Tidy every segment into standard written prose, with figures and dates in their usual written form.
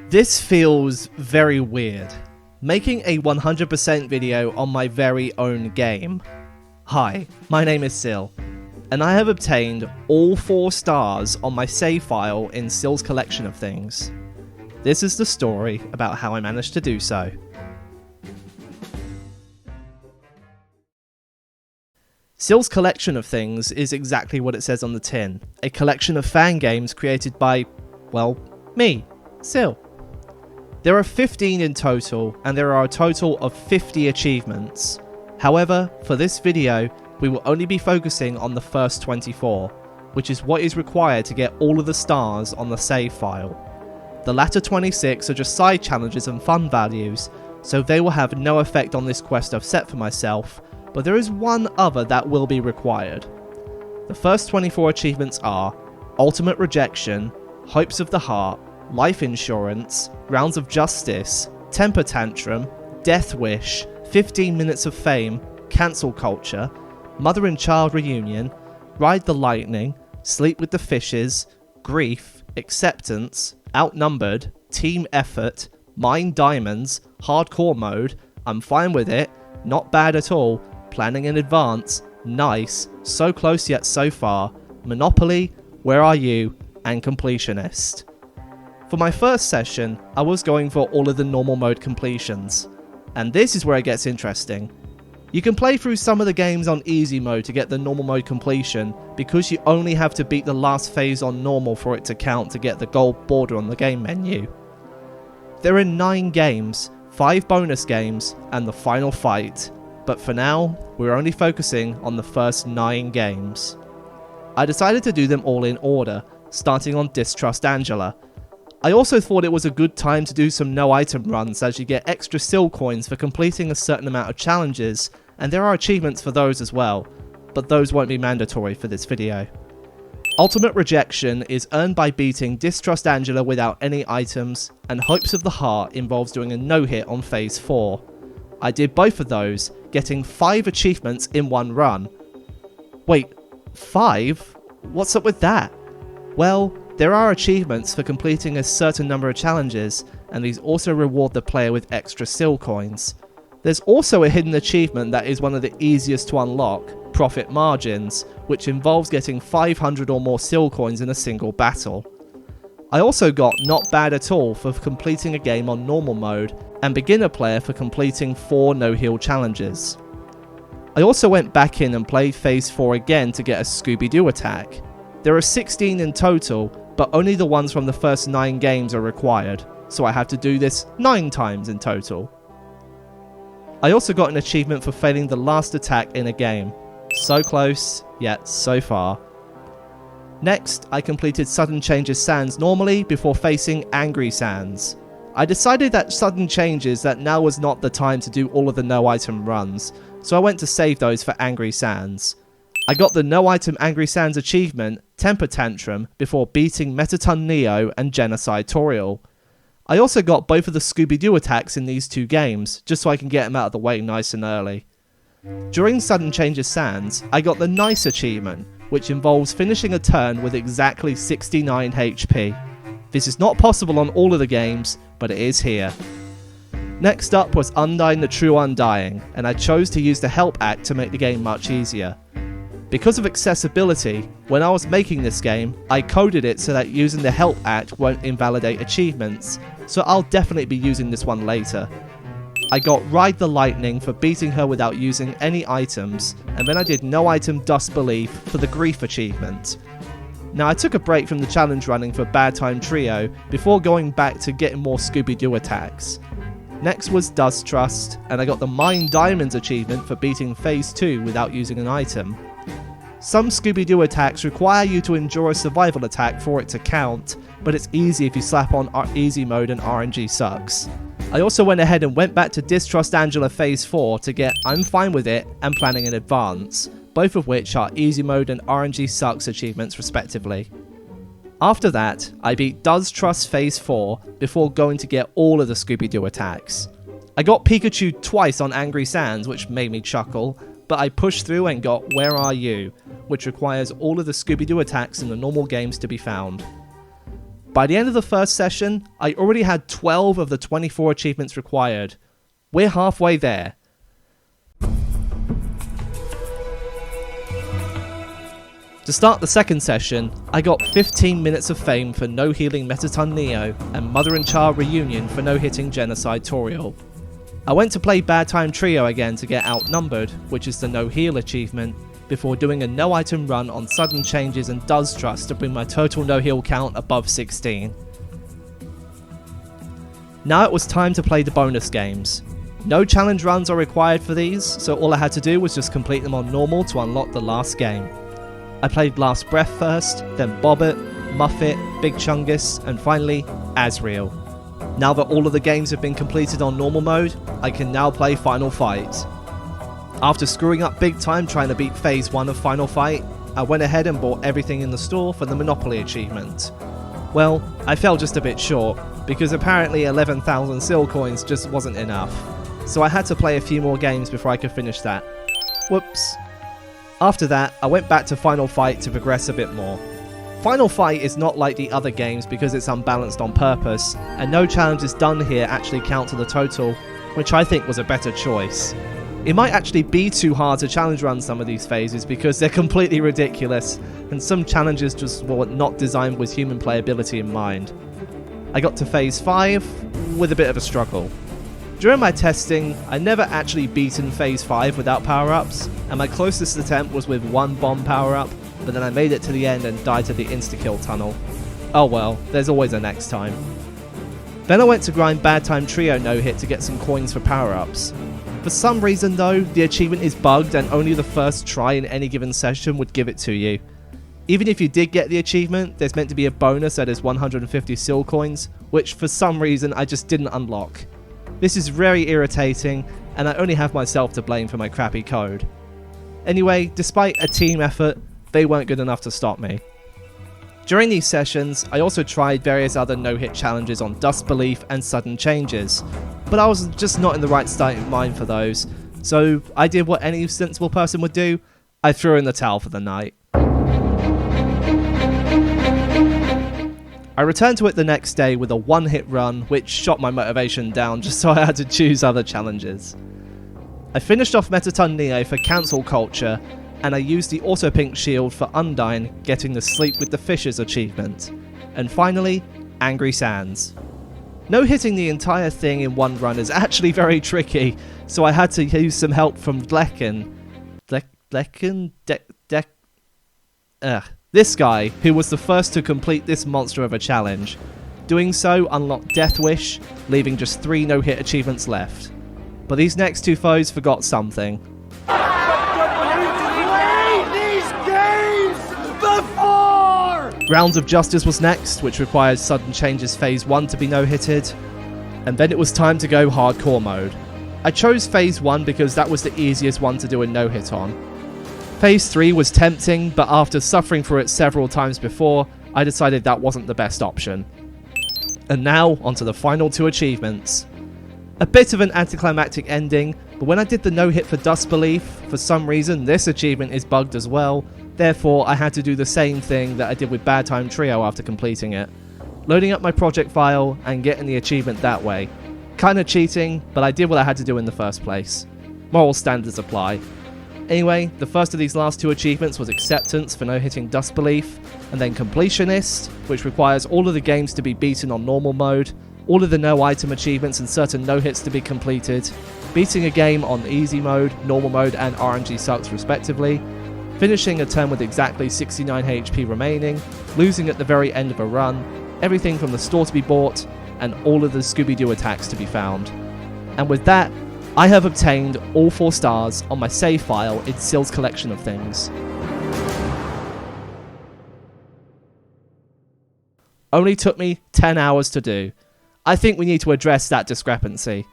This feels very weird. Making a 100% video on my very own game. Hi, my name is Sil, and I have obtained all 4 stars on my save file in Sil's collection of things. This is the story about how I managed to do so. Sil's collection of things is exactly what it says on the tin. A collection of fan games created by, well, me, Sil. There are 15 in total, and there are a total of 50 achievements. However, for this video, we will only be focusing on the first 24, which is what is required to get all of the stars on the save file. The latter 26 are just side challenges and fun values, so they will have no effect on this quest I've set for myself, but there is one other that will be required. The first 24 achievements are Ultimate Rejection, Hopes of the Heart, Life Insurance, Rounds of Justice, Temper Tantrum, Death Wish, 15 Minutes of Fame, Cancel Culture, Mother and Child Reunion, Ride the Lightning, Sleep with the Fishes, Grief, Acceptance, Outnumbered, Team Effort, Mine Diamonds, Hardcore Mode, I'm Fine With It, Not Bad At All, Planning in Advance, Nice, So Close Yet So Far, Monopoly, Where Are You, and Completionist. For my first session, I was going for all of the normal mode completions, and this is where it gets interesting. You can play through some of the games on easy mode to get the normal mode completion, because you only have to beat the last phase on normal for it to count to get the gold border on the game menu. There are 9 games, 5 bonus games, and the final fight, but for now, we're only focusing on the first 9 games. I decided to do them all in order, starting on Distrust Angela. I also thought it was a good time to do some no item runs, as you get extra Sil coins for completing a certain amount of challenges, and there are achievements for those as well, but those won't be mandatory for this video. Ultimate Rejection is earned by beating Distrust Angela without any items, and Hopes of the Heart involves doing a no-hit on phase 4. I did both of those, getting 5 achievements in one run. Wait, 5? What's up with that? Well, there are achievements for completing a certain number of challenges, and these also reward the player with extra Sil coins. There's also a hidden achievement that is one of the easiest to unlock, Profit Margins, which involves getting 500 or more Sil coins in a single battle. I also got Not Bad At All for completing a game on normal mode, and Beginner Player for completing 4 no-heal challenges. I also went back in and played phase 4 again to get a Scooby-Doo attack. There are 16 in total, but only the ones from the first 9 games are required, so I have to do this 9 times in total. I also got an achievement for failing the last attack in a game. So close, yet so far. Next, I completed Sudden Changes Sands normally before facing Angry Sands. I decided that Sudden Changes that now was not the time to do all of the no item runs, so I went to save those for Angry Sands. I got the no item Angry Sands achievement, Temper Tantrum, before beating Metaton Neo and Genocide Toriel. I also got both of the Scooby-Doo attacks in these 2 games, just so I can get them out of the way nice and early. During Sudden Changes Sands, I got the Nice achievement, which involves finishing a turn with exactly 69 HP. This is not possible on all of the games, but it is here. Next up was Undying the True Undying, and I chose to use the Help Act to make the game much easier. Because of accessibility, when I was making this game, I coded it so that using the Help Act won't invalidate achievements, so I'll definitely be using this one later. I got Ride the Lightning for beating her without using any items, and then I did No Item Dust Belief for the Grief achievement. Now I took a break from the challenge running for Bad Time Trio before going back to getting more Scooby-Doo attacks. Next was Dust Trust, and I got the Mine Diamonds achievement for beating phase 2 without using an item. Some Scooby-Doo attacks require you to endure a survival attack for it to count, but it's easy if you slap on easy mode and RNG sucks. I also went ahead and went back to Distrust Angela phase 4 to get I'm Fine With It and Planning in Advance, both of which are easy mode and RNG sucks achievements respectively. After that, I beat Does Trust phase 4 before going to get all of the Scooby-Doo attacks. I got Pikachu twice on Angry Sands, which made me chuckle, but I pushed through and got Where Are You, which requires all of the Scooby-Doo attacks in the normal games to be found. By the end of the first session, I already had 12 of the 24 achievements required. We're halfway there. To start the second session, I got 15 minutes of fame for no healing Metaton Neo and Mother and Child Reunion for no hitting Genocide Toriel. I went to play Bad Time Trio again to get Outnumbered, which is the no heal achievement, before doing a no item run on Sudden Changes and Does Trust to bring my total no heal count above 16. Now it was time to play the bonus games. No challenge runs are required for these, so all I had to do was just complete them on normal to unlock the last game. I played Last Breath first, then Bobbit, Muffet, Big Chungus, and finally, Azrael. Now that all of the games have been completed on normal mode, I can now play Final Fight. After screwing up big time trying to beat Phase 1 of Final Fight, I went ahead and bought everything in the store for the Monopoly achievement. Well, I fell just a bit short, because apparently 11,000 Sil coins just wasn't enough, so I had to play a few more games before I could finish that. Whoops. After that, I went back to Final Fight to progress a bit more. Final Fight is not like the other games because it's unbalanced on purpose, and no challenges done here actually count to the total, which I think was a better choice. It might actually be too hard to challenge run some of these phases because they're completely ridiculous, and some challenges just were not designed with human playability in mind. I got to Phase 5 with a bit of a struggle. During my testing, I never actually beaten Phase 5 without power-ups, and my closest attempt was with one bomb power-up, but then I made it to the end and died to the insta-kill tunnel. Oh well, there's always a next time. Then I went to grind Bad Time Trio no-hit to get some coins for power-ups. For some reason though, the achievement is bugged and only the first try in any given session would give it to you. Even if you did get the achievement, there's meant to be a bonus that is 150 Sil coins, which for some reason I just didn't unlock. This is very irritating, and I only have myself to blame for my crappy code. Anyway, despite a team effort, they weren't good enough to stop me. During these sessions, I also tried various other no-hit challenges on Dust Belief and Sudden Changes, but I was just not in the right state of mind for those, so I did what any sensible person would do: I threw in the towel for the night. I returned to it the next day with a one-hit run, which shot my motivation down just so I had to choose other challenges. I finished off Metaton Neo for cancel culture, and I used the Auto Pink Shield for Undyne, getting the Sleep with the Fishes achievement. And finally, Angry Sands. No hitting the entire thing in one run is actually very tricky, so I had to use some help from this guy, who was the first to complete this monster of a challenge. Doing so unlocked Death Wish, leaving just 3 no-hit achievements left. But these next 2 foes forgot something. Rounds of Justice was next, which required Sudden Changes Phase 1 to be no-hitted. And then it was time to go hardcore mode. I chose Phase 1 because that was the easiest one to do a no-hit on. Phase 3 was tempting, but after suffering for it several times before, I decided that wasn't the best option. And now, onto the final 2 achievements. A bit of an anticlimactic ending, but when I did the no-hit for Dust Belief, for some reason this achievement is bugged as well, therefore I had to do the same thing that I did with Bad Time Trio after completing it. Loading up my project file and getting the achievement that way. Kinda cheating, but I did what I had to do in the first place. Moral standards apply. Anyway, the first of these last 2 achievements was Acceptance for no hitting Dust Belief, and then Completionist, which requires all of the games to be beaten on normal mode, all of the no item achievements and certain no hits to be completed, beating a game on easy mode, normal mode and RNG sucks respectively, finishing a turn with exactly 69 HP remaining, losing at the very end of a run, everything from the store to be bought, and all of the Scooby-Doo attacks to be found. And with that, I have obtained all 4 stars on my save file in Sil's collection of things. Only took me 10 hours to do. I think we need to address that discrepancy.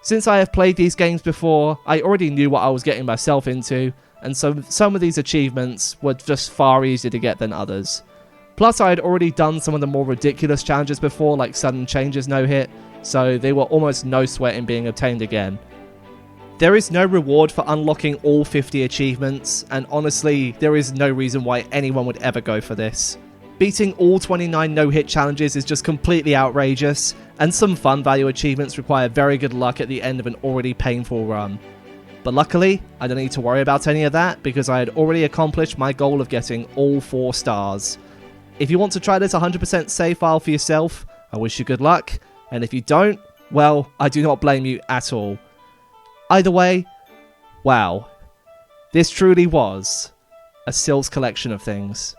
Since I have played these games before, I already knew what I was getting myself into, and so some of these achievements were just far easier to get than others. Plus I had already done some of the more ridiculous challenges before, like Sudden Changes no-hit, so they were almost no sweat in being obtained again. There is no reward for unlocking all 50 achievements, and honestly, there is no reason why anyone would ever go for this. Beating all 29 no-hit challenges is just completely outrageous, and some fun value achievements require very good luck at the end of an already painful run. But luckily, I don't need to worry about any of that because I had already accomplished my goal of getting all 4 stars. If you want to try this 100% save file for yourself, I wish you good luck, and if you don't, well, I do not blame you at all. Either way, wow. This truly was a Sills collection of things.